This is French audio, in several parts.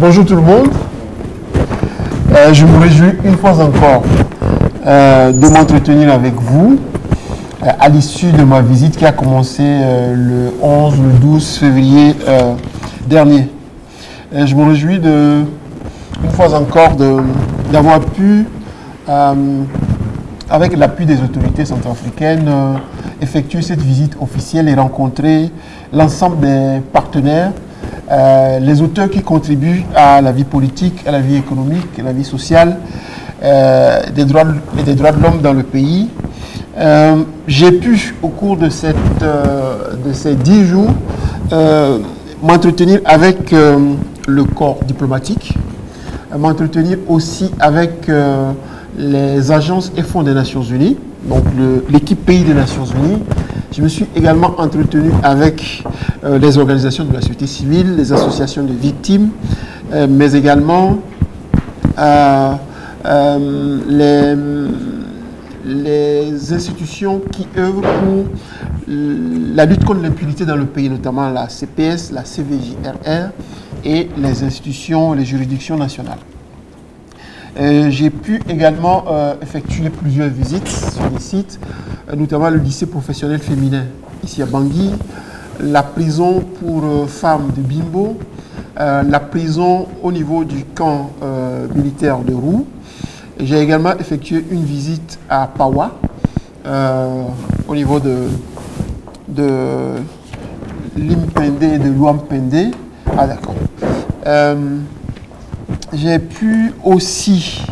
Bonjour tout le monde. Je me réjouis une fois encore de m'entretenir avec vous à l'issue de ma visite qui a commencé le 11 ou le 12 février dernier. Je me réjouis une fois encore d'avoir pu, avec l'appui des autorités centrafricaines, effectuer cette visite officielle et rencontrer l'ensemble des partenaires, les auteurs qui contribuent à la vie politique, à la vie économique, à la vie sociale, des droits de l'homme dans le pays. J'ai pu, au cours de ces 10 jours, m'entretenir avec le corps diplomatique, m'entretenir aussi avec les agences et fonds des Nations Unies, donc l'équipe pays des Nations Unies. Je me suis également entretenu avec les organisations de la société civile, les associations de victimes, mais également les institutions qui œuvrent pour la lutte contre l'impunité dans le pays, notamment la CPS, la CVJRR et les institutions, les juridictions nationales. J'ai pu également effectuer plusieurs visites sur les sites, notamment le lycée professionnel féminin ici à Bangui, la prison pour femmes de Bimbo, la prison au niveau du camp militaire de Roux. J'ai également effectué une visite à Pawa, au niveau de Limpende et de Luampende. Ah d'accord. J'ai pu aussi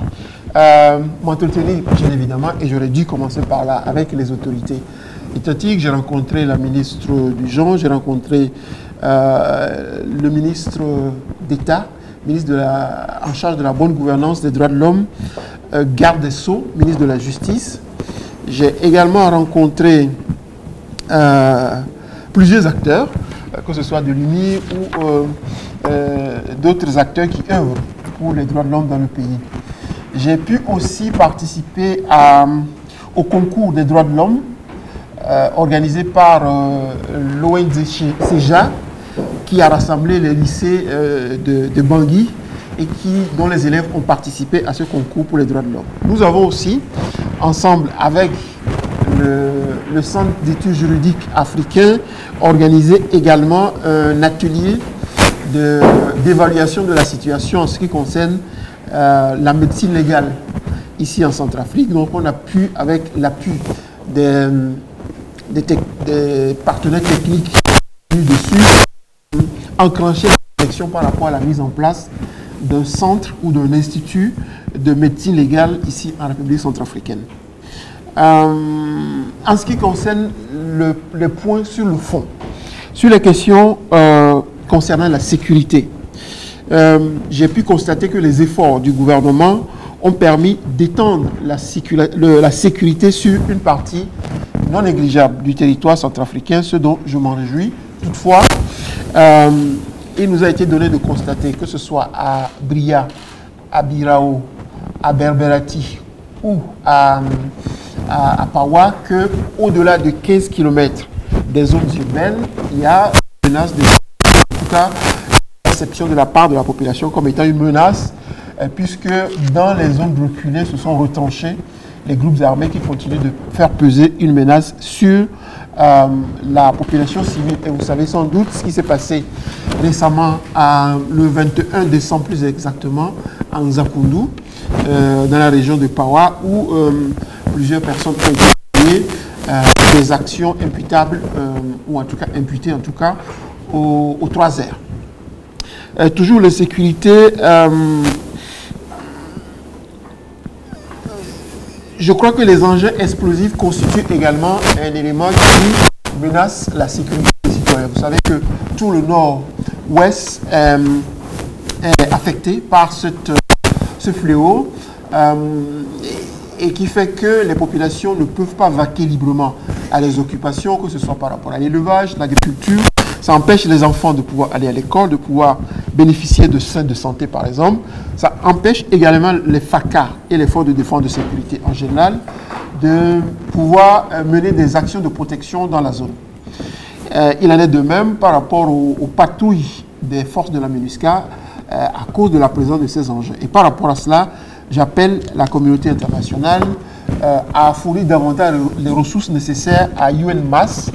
m'entretenir, bien évidemment, et j'aurais dû commencer par là, avec les autorités étatiques. J'ai rencontré la ministre du Genre, j'ai rencontré le ministre d'État, ministre en charge de la bonne gouvernance des droits de l'homme, garde des Sceaux, ministre de la Justice. J'ai également rencontré plusieurs acteurs, que ce soit de l'UNI ou d'autres acteurs qui œuvrent pour les droits de l'homme dans le pays. J'ai pu aussi participer au concours des droits de l'homme organisé par l'ONG CEJA, qui a rassemblé les lycées de Bangui et dont les élèves ont participé à ce concours pour les droits de l'homme. Nous avons aussi, ensemble avec le Centre d'études juridiques africain, organisé également un atelier d'évaluation de la situation en ce qui concerne la médecine légale ici en Centrafrique. Donc on a pu, avec l'appui des partenaires techniques dessus, enclencher la réflexion par rapport à la mise en place d'un centre ou d'un institut de médecine légale ici en République centrafricaine. En ce qui concerne les points sur le fond, sur les questions concernant la sécurité, j'ai pu constater que les efforts du gouvernement ont permis d'étendre la sécurité sur une partie non négligeable du territoire centrafricain, ce dont je m'en réjouis. Toutefois, il nous a été donné de constater, que ce soit à Bria, à Birao, à Berberati ou à Pawa, qu'au-delà de 15 km des zones urbaines, il y a une menace en tout cas, perception de la part de la population comme étant une menace, puisque dans les zones reculées se sont retranchés les groupes armés qui continuent de faire peser une menace sur la population civile. Et vous savez sans doute ce qui s'est passé récemment, le 21 décembre plus exactement, en Nzakoundou, dans la région de Pawa, où plusieurs personnes ont été des actions imputables, ou en tout cas imputées en tout cas, aux 3R. Toujours la sécurité, je crois que les engins explosifs constituent également un élément qui menace la sécurité des citoyens. Vous savez que tout le nord-ouest est affecté par ce fléau et qui fait que les populations ne peuvent pas vaquer librement à les occupations, que ce soit par rapport à l'élevage, l'agriculture. Ça empêche les enfants de pouvoir aller à l'école, de pouvoir bénéficier de soins de santé, par exemple. Ça empêche également les FACA et les forces de défense de sécurité en général de pouvoir mener des actions de protection dans la zone. Il en est de même par rapport aux patrouilles des forces de la MINUSCA à cause de la présence de ces enjeux. Et par rapport à cela, j'appelle la communauté internationale à fournir davantage les ressources nécessaires à UNMAS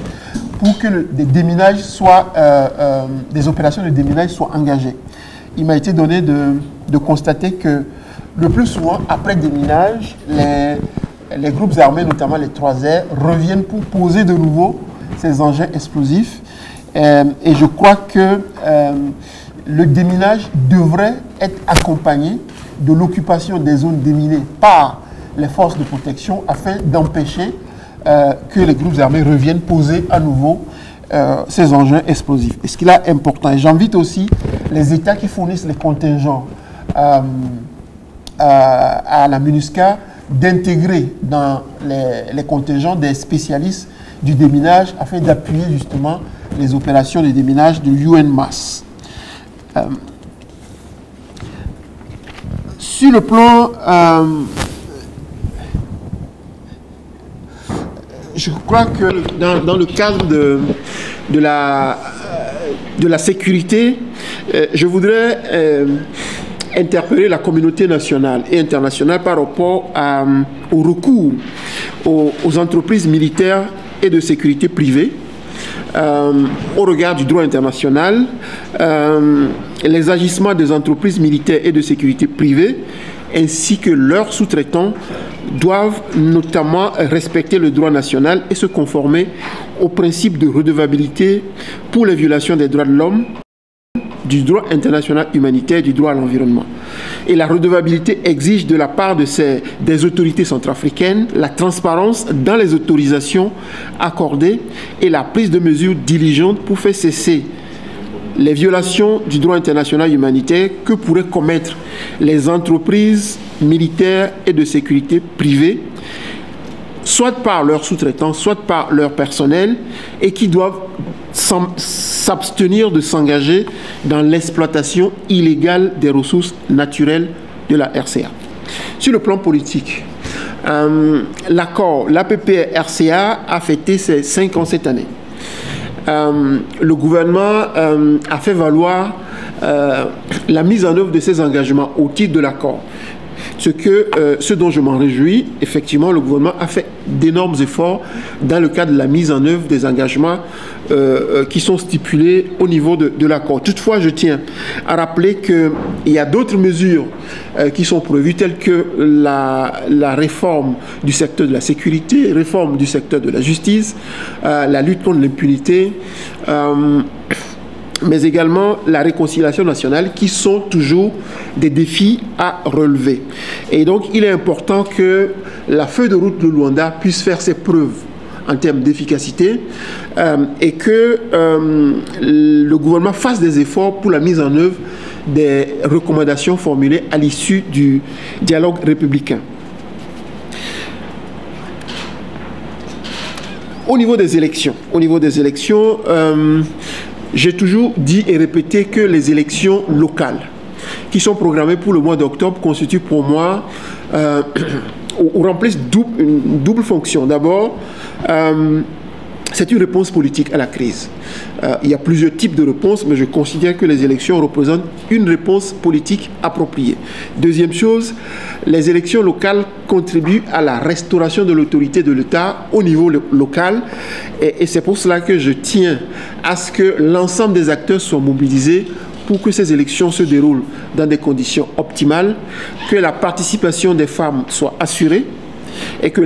pour que des opérations de déminage soient engagées. Il m'a été donné de constater que le plus souvent, après déminage, les groupes armés, notamment les 3R, reviennent pour poser de nouveau ces engins explosifs. Et je crois que le déminage devrait être accompagné de l'occupation des zones déminées par les forces de protection afin d'empêcher que les groupes armés reviennent poser à nouveau ces engins explosifs. Et ce qui est important, et j'invite aussi les États qui fournissent les contingents à la MINUSCA d'intégrer dans les contingents des spécialistes du déminage afin d'appuyer justement les opérations de déminage de UNMAS. Sur le plan, je crois que dans le cadre de la sécurité, je voudrais interpeller la communauté nationale et internationale par rapport au recours aux entreprises militaires et de sécurité privées au regard du droit international. Les agissements des entreprises militaires et de sécurité privées ainsi que leurs sous-traitants doivent notamment respecter le droit national et se conformer aux principes de redevabilité pour les violations des droits de l'homme, du droit international humanitaire, du droit à l'environnement. Et la redevabilité exige de la part des autorités centrafricaines la transparence dans les autorisations accordées et la prise de mesures diligentes pour faire cesser les violations du droit international humanitaire que pourraient commettre les entreprises militaires et de sécurité privées, soit par leurs sous-traitants, soit par leur personnel, et qui doivent s'abstenir de s'engager dans l'exploitation illégale des ressources naturelles de la RCA. Sur le plan politique, l'accord, l'APP-RCA a fêté ses 5 ans cette année. Le gouvernement a fait valoir la mise en œuvre de ces engagements au titre de l'accord. Ce dont je m'en réjouis, effectivement, le gouvernement a fait d'énormes efforts dans le cadre de la mise en œuvre des engagements qui sont stipulés au niveau de l'accord. Toutefois, je tiens à rappeler qu'il y a d'autres mesures qui sont prévues, telles que la réforme du secteur de la sécurité, réforme du secteur de la justice, la lutte contre l'impunité, mais également la réconciliation nationale, qui sont toujours des défis à relever. Et donc, il est important que la feuille de route de Luanda puisse faire ses preuves en termes d'efficacité et que le gouvernement fasse des efforts pour la mise en œuvre des recommandations formulées à l'issue du dialogue républicain. Au niveau des élections, j'ai toujours dit et répété que les élections locales qui sont programmées pour le mois d'octobre constituent pour moi ou remplissent une double fonction. D'abord, c'est une réponse politique à la crise. Il y a plusieurs types de réponses, mais je considère que les élections représentent une réponse politique appropriée. Deuxième chose, les élections locales contribuent à la restauration de l'autorité de l'État au niveau local. Et c'est pour cela que je tiens à ce que l'ensemble des acteurs soient mobilisés pour que ces élections se déroulent dans des conditions optimales, que la participation des femmes soit assurée, et que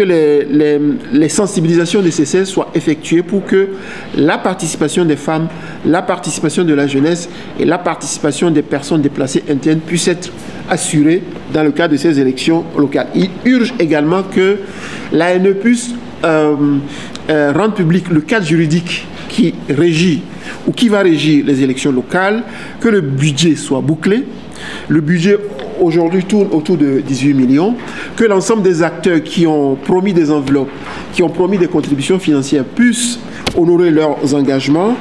les sensibilisations nécessaires soient effectuées pour que la participation des femmes, la participation de la jeunesse et la participation des personnes déplacées internes puissent être assurées dans le cadre de ces élections locales. Il urge également que l'ANE puisse rendre public le cadre juridique qui régit ou qui va régir les élections locales, que le budget soit bouclé. Le budget aujourd'hui tourne autour de 18 millions, que l'ensemble des acteurs qui ont promis des enveloppes, qui ont promis des contributions financières puissent honorer leurs engagements,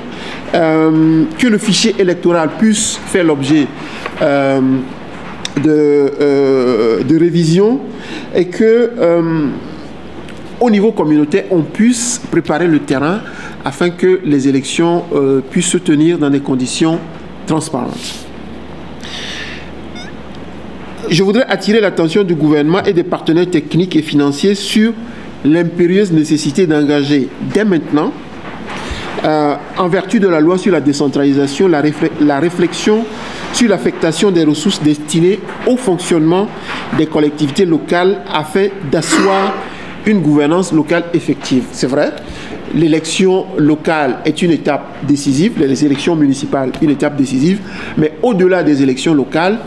que le fichier électoral puisse faire l'objet de révision et que au niveau communautaire, on puisse préparer le terrain afin que les élections puissent se tenir dans des conditions transparentes. je voudrais attirer l'attention du gouvernement et des partenaires techniques et financiers sur l'impérieuse nécessité d'engager dès maintenant, en vertu de la loi sur la décentralisation, la réflexion sur l'affectation des ressources destinées au fonctionnement des collectivités locales afin d'asseoir une gouvernance locale effective. C'est vrai, l'élection locale est une étape décisive, les élections municipales une étape décisive, mais au-delà des élections locales,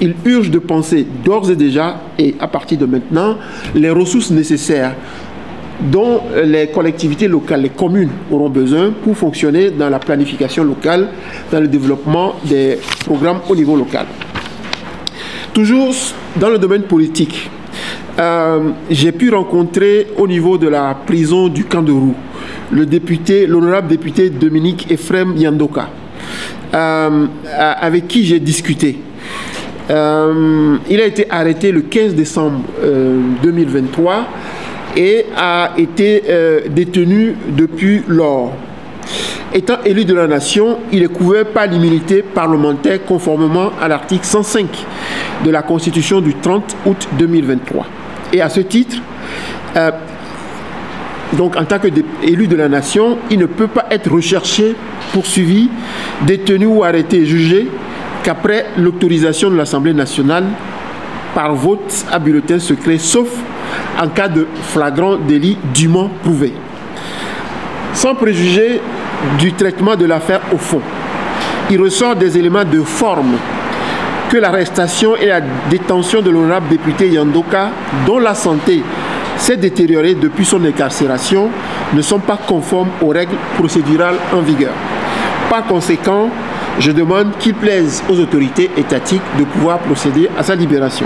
il urge de penser d'ores et déjà, et à partir de maintenant, les ressources nécessaires dont les collectivités locales, les communes auront besoin pour fonctionner dans la planification locale, dans le développement des programmes au niveau local. Toujours dans le domaine politique, j'ai pu rencontrer au niveau de la prison du Camp de Roux l'honorable député Dominique Ephraim Yandoka, avec qui j'ai discuté. Il a été arrêté le 15 décembre 2023 et a été détenu depuis lors. Étant élu de la nation, il est couvert par l'immunité parlementaire conformément à l'article 105 de la Constitution du 30 août 2023. Et à ce titre, donc en tant qu'élu de la nation, il ne peut pas être recherché, poursuivi, détenu ou arrêté et jugé qu'après l'autorisation de l'Assemblée nationale par vote à bulletin secret, sauf en cas de flagrant délit dûment prouvé. Sans préjuger du traitement de l'affaire au fond, il ressort des éléments de forme que l'arrestation et la détention de l'honorable député Yandoka, dont la santé s'est détériorée depuis son incarcération, ne sont pas conformes aux règles procédurales en vigueur. Par conséquent, je demande qu'il plaise aux autorités étatiques de pouvoir procéder à sa libération.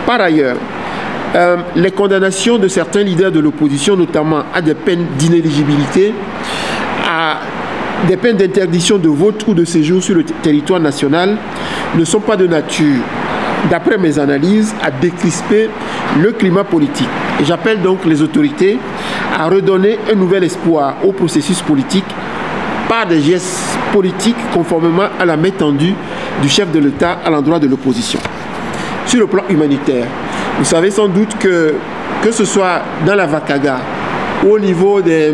Par ailleurs, les condamnations de certains leaders de l'opposition, notamment à des peines d'inéligibilité, à des peines d'interdiction de vote ou de séjour sur le territoire national, ne sont pas de nature, d'après mes analyses, à décrisper le climat politique. Et j'appelle donc les autorités à redonner un nouvel espoir au processus politique par des gestes politiques conformément à la main tendue du chef de l'État à l'endroit de l'opposition. Sur le plan humanitaire, vous savez sans doute que ce soit dans la Vakaga, au niveau des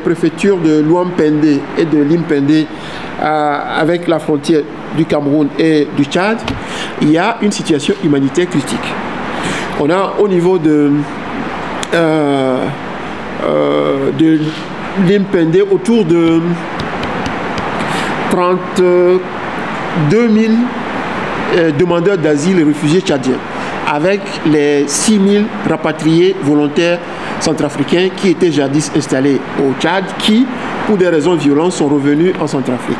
préfectures de Luampende et de Limpende, avec la frontière du Cameroun et du Tchad, il y a une situation humanitaire critique. On a au niveau de Limpende autour de 32 000 demandeurs d'asile et réfugiés tchadiens, avec les 6 000 rapatriés volontaires centrafricains qui étaient jadis installés au Tchad, qui, pour des raisons violentes, sont revenus en Centrafrique.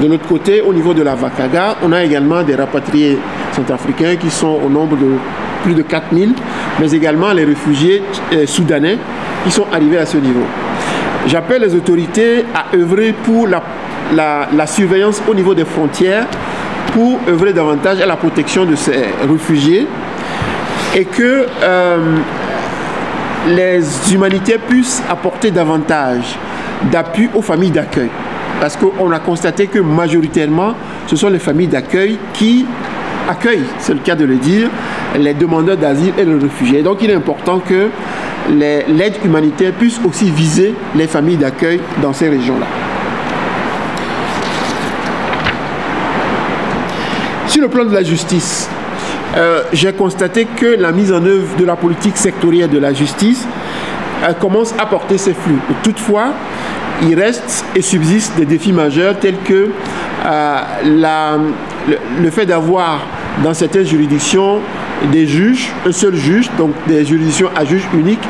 De l'autre côté, au niveau de la Vakaga, on a également des rapatriés centrafricains qui sont au nombre de plus de 4 000, mais également les réfugiés soudanais qui sont arrivés à ce niveau. J'appelle les autorités à œuvrer pour la surveillance au niveau des frontières, pour œuvrer davantage à la protection de ces réfugiés et que les humanitaires puissent apporter davantage d'appui aux familles d'accueil. Parce qu'on a constaté que majoritairement, ce sont les familles d'accueil qui accueillent, c'est le cas de le dire, les demandeurs d'asile et les réfugiés. Donc il est important que l'aide humanitaire puisse aussi viser les familles d'accueil dans ces régions-là. Sur le plan de la justice, j'ai constaté que la mise en œuvre de la politique sectorielle de la justice commence à porter ses fruits. Toutefois, il reste et subsiste des défis majeurs tels que le fait d'avoir dans certaines juridictions des juges, un seul juge, donc des juridictions à juge unique,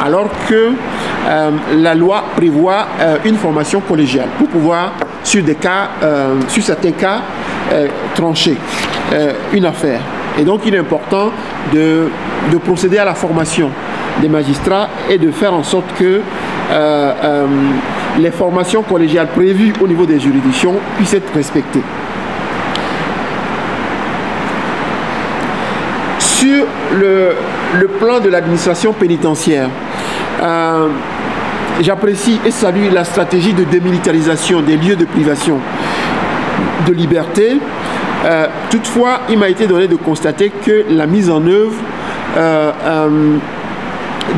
alors que la loi prévoit une formation collégiale pour pouvoir, sur certains cas, trancher une affaire. Et donc il est important de procéder à la formation des magistrats et de faire en sorte que les formations collégiales prévues au niveau des juridictions puissent être respectées. Sur le plan de l'administration pénitentiaire, j'apprécie et salue la stratégie de démilitarisation des lieux de privation de liberté Toutefois, il m'a été donné de constater que la mise en œuvre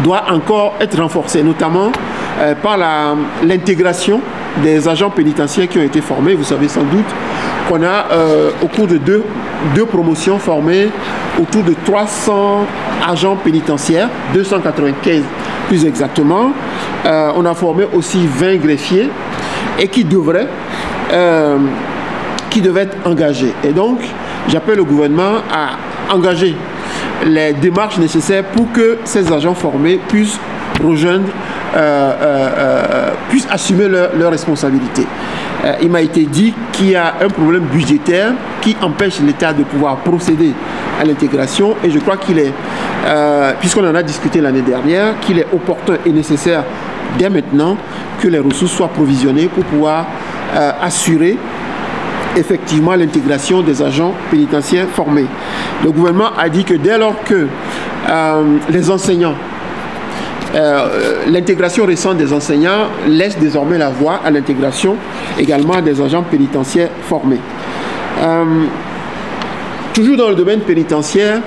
doit encore être renforcée, notamment par l'intégration des agents pénitentiaires qui ont été formés. Vous savez sans doute qu'on a, au cours de deux promotions, formé autour de 300 agents pénitentiaires, 295 plus exactement. On a formé aussi 20 greffiers et qui devaient être engagés. Et donc, j'appelle le gouvernement à engager les démarches nécessaires pour que ces agents formés puissent rejoindre, puissent assumer leurs responsabilités. Il m'a été dit qu'il y a un problème budgétaire qui empêche l'État de pouvoir procéder à l'intégration, et je crois qu'il est, puisqu'on en a discuté l'année dernière, qu'il est opportun et nécessaire dès maintenant que les ressources soient provisionnées pour pouvoir assurer effectivement l'intégration des agents pénitentiaires formés. Le gouvernement a dit que dès lors que les enseignants, l'intégration récente des enseignants laisse désormais la voie à l'intégration également des agents pénitentiaires formés. Toujours dans le domaine pénitentiaire,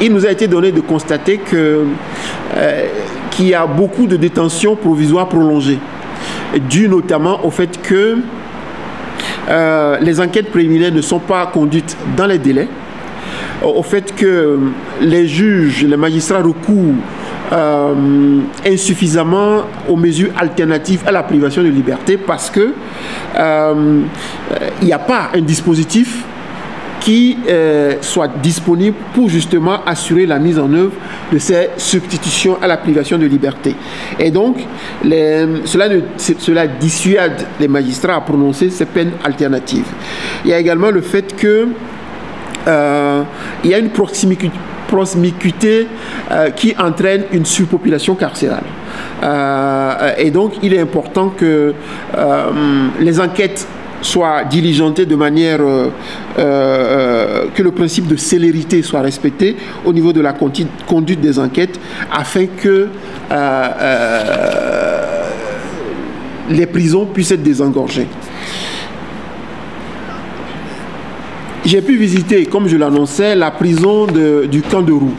il nous a été donné de constater qu'il y a beaucoup de détentions provisoires prolongées, dû notamment au fait que les enquêtes préliminaires ne sont pas conduites dans les délais, au fait que les juges, les magistrats recourent insuffisamment aux mesures alternatives à la privation de liberté parce que il n'y a pas un dispositif qui soit disponible pour justement assurer la mise en œuvre de ces substitutions à la privation de liberté. Et donc, cela dissuade les magistrats à prononcer ces peines alternatives. Il y a également le fait que il y a une proximité qui entraîne une surpopulation carcérale. Et donc, il est important que les enquêtes soient diligentées de manière que le principe de célérité soit respecté au niveau de la conduite des enquêtes afin que les prisons puissent être désengorgées. J'ai pu visiter, comme je l'annonçais, la prison du camp de Roux.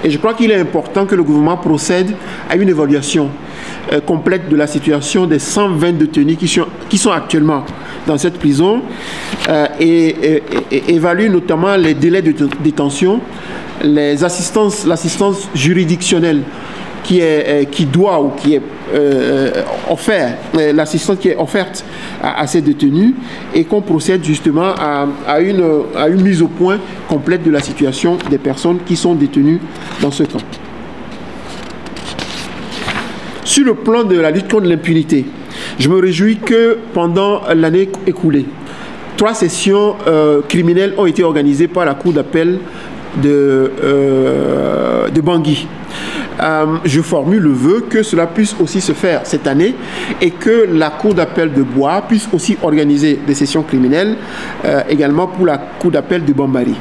Et je crois qu'il est important que le gouvernement procède à une évaluation complète de la situation des 120 détenus qui sont actuellement dans cette prison et évalue notamment les délais de détention, l'assistance juridictionnelle qui doit ou qui est offert, l'assistance qui est offerte à ces détenus, et qu'on procède justement à une mise au point complète de la situation des personnes qui sont détenues dans ce camp. Sur le plan de la lutte contre l'impunité, je me réjouis que pendant l'année écoulée, 3 sessions criminelles ont été organisées par la Cour d'appel de Bangui. Je formule le vœu que cela puisse aussi se faire cette année et que la Cour d'appel de Bois puisse aussi organiser des sessions criminelles également pour la Cour d'appel de Bambari.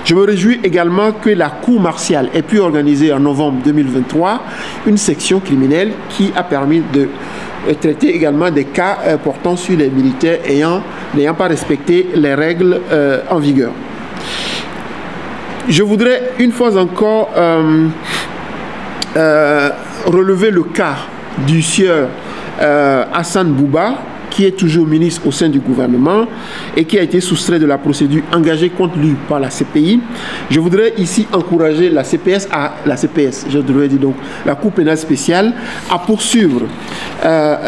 Je me réjouis également que la Cour martiale ait pu organiser en novembre 2023 une section criminelle qui a permis de traiter également des cas portant sur les militaires n'ayant pas respecté les règles en vigueur. Je voudrais une fois encore relever le cas du sieur Hassan Bouba, qui est toujours ministre au sein du gouvernement et qui a été soustrait de la procédure engagée contre lui par la CPI. Je voudrais ici encourager la Cour pénale spéciale, à poursuivre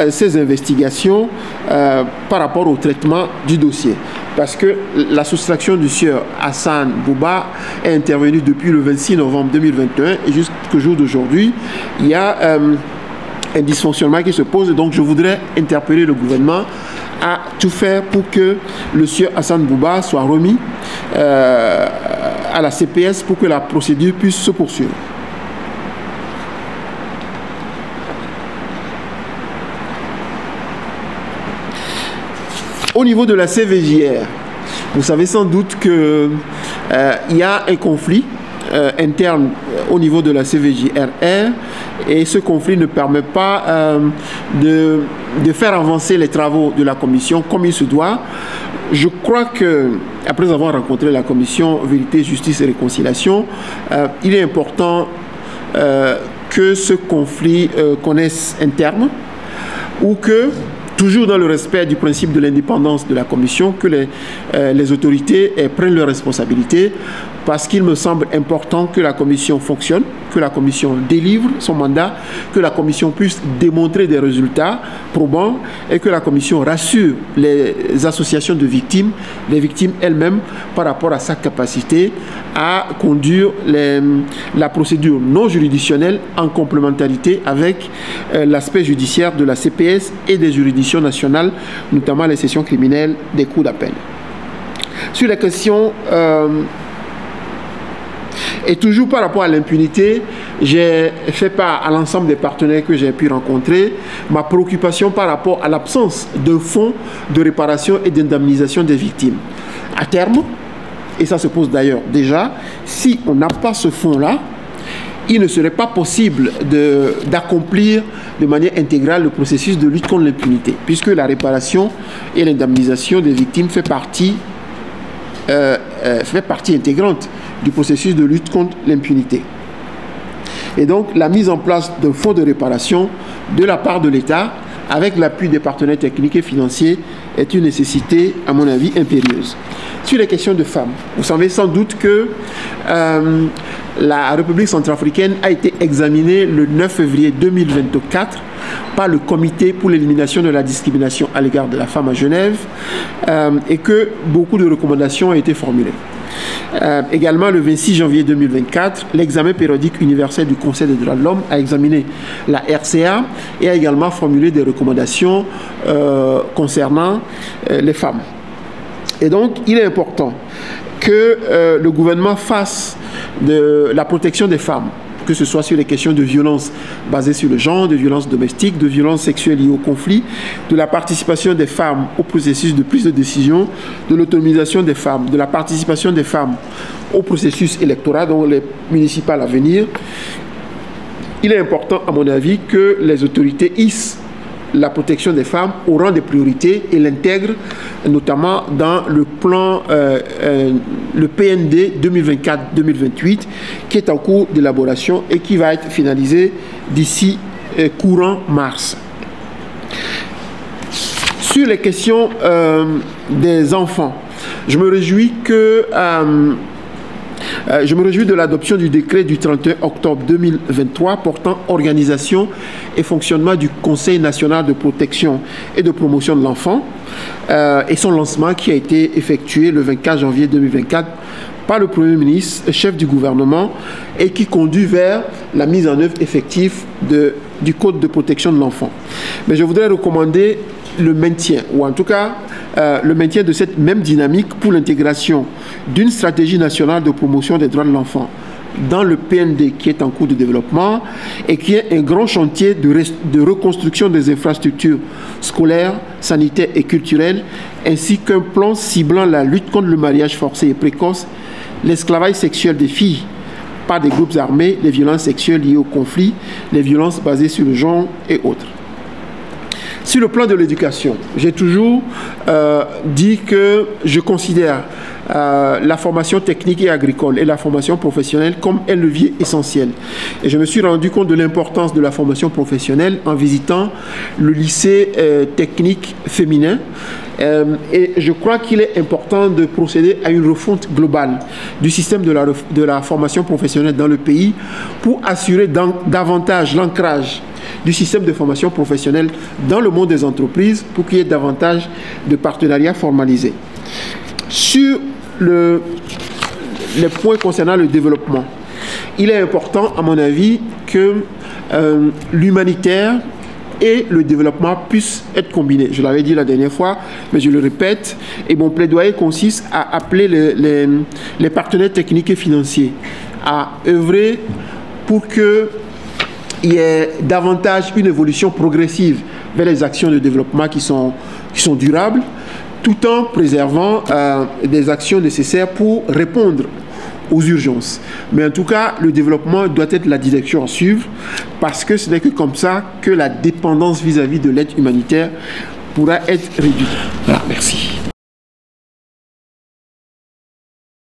ses investigations par rapport au traitement du dossier. Parce que la soustraction du sieur Hassan Bouba est intervenue depuis le 26 novembre 2021 et jusqu'au jour d'aujourd'hui, il y a un dysfonctionnement qui se pose. Donc je voudrais interpeller le gouvernement à tout faire pour que le sieur Hassan Bouba soit remis à la CPS pour que la procédure puisse se poursuivre. Au niveau de la CVJR, vous savez sans doute qu'il y a un conflit interne au niveau de la CVJRR et ce conflit ne permet pas de faire avancer les travaux de la commission comme il se doit. Je crois que, après avoir rencontré la commission Vérité, Justice et Réconciliation, il est important que ce conflit connaisse un terme ou que, toujours dans le respect du principe de l'indépendance de la commission, que les autorités prennent leurs responsabilités, parce qu'il me semble important que la commission fonctionne, que la commission délivre son mandat, que la commission puisse démontrer des résultats probants et que la commission rassure les associations de victimes, les victimes elles-mêmes, par rapport à sa capacité à conduire la procédure non juridictionnelle en complémentarité avec l'aspect judiciaire de la CPS et des juridictions nationales, notamment les sessions criminelles des cours d'appel. Sur la question... et toujours par rapport à l'impunité, j'ai fait part à l'ensemble des partenaires que j'ai pu rencontrer ma préoccupation par rapport à l'absence de fonds de réparation et d'indemnisation des victimes. À terme, et ça se pose d'ailleurs déjà, si on n'a pas ce fonds-là, il ne serait pas possible d'accomplir de manière intégrale le processus de lutte contre l'impunité, puisque la réparation et l'indemnisation des victimes fait partie intégrante du processus de lutte contre l'impunité. Et donc, la mise en place d'un fonds de réparation de la part de l'État, avec l'appui des partenaires techniques et financiers, est une nécessité, à mon avis, impérieuse. Sur les questions de femmes, vous savez sans doute que la République centrafricaine a été examinée le 9 février 2024 par le Comité pour l'élimination de la discrimination à l'égard de la femme à Genève et que beaucoup de recommandations ont été formulées. Également, le 26 janvier 2024, l'examen périodique universel du Conseil des droits de l'homme a examiné la RCA et a également formulé des recommandations concernant les femmes. Et donc, il est important que le gouvernement fasse de la protection des femmes, que ce soit sur les questions de violences basées sur le genre, de violences domestiques, de violences sexuelles liées au conflit, de la participation des femmes au processus de prise de décision, de l'autonomisation des femmes, de la participation des femmes au processus électoral, dont les municipales à venir. Il est important, à mon avis, que les autorités hissent la protection des femmes au rang des priorités et l'intègrent notamment dans le plan, le PND 2024-2028 qui est en cours d'élaboration et qui va être finalisé d'ici courant mars. Sur les questions des enfants, je me réjouis de l'adoption du décret du 31 octobre 2023 portant organisation et fonctionnement du Conseil national de protection et de promotion de l'enfant et son lancement qui a été effectué le 24 janvier 2024 par le Premier ministre, chef du gouvernement, et qui conduit vers la mise en œuvre effective du Code de protection de l'enfant. Mais je voudrais recommander le maintien, ou en tout cas le maintien de cette même dynamique pour l'intégration d'une stratégie nationale de promotion des droits de l'enfant dans le PND qui est en cours de développement et qui est un grand chantier de reconstruction des infrastructures scolaires, sanitaires et culturelles, ainsi qu'un plan ciblant la lutte contre le mariage forcé et précoce, l'esclavage sexuel des filles par des groupes armés, les violences sexuelles liées au conflit, les violences basées sur le genre et autres. Sur le plan de l'éducation, j'ai toujours dit que je considère la formation technique et agricole et la formation professionnelle comme un levier essentiel. Et je me suis rendu compte de l'importance de la formation professionnelle en visitant le lycée technique féminin. Et je crois qu'il est important de procéder à une refonte globale du système de la formation professionnelle dans le pays pour assurer davantage l'ancrage du système de formation professionnelle dans le monde des entreprises pour qu'il y ait davantage de partenariats formalisés. Sur les points concernant le développement, il est important, à mon avis, que l'humanitaire et le développement puissent être combinés. Je l'avais dit la dernière fois, mais je le répète, et mon plaidoyer consiste à appeler les partenaires techniques et financiers à œuvrer pour qu'il y ait davantage une évolution progressive vers les actions de développement qui sont durables, tout en préservant des actions nécessaires pour répondre aux urgences. Mais en tout cas, le développement doit être la direction à suivre parce que ce n'est que comme ça que la dépendance vis-à-vis de l'aide humanitaire pourra être réduite.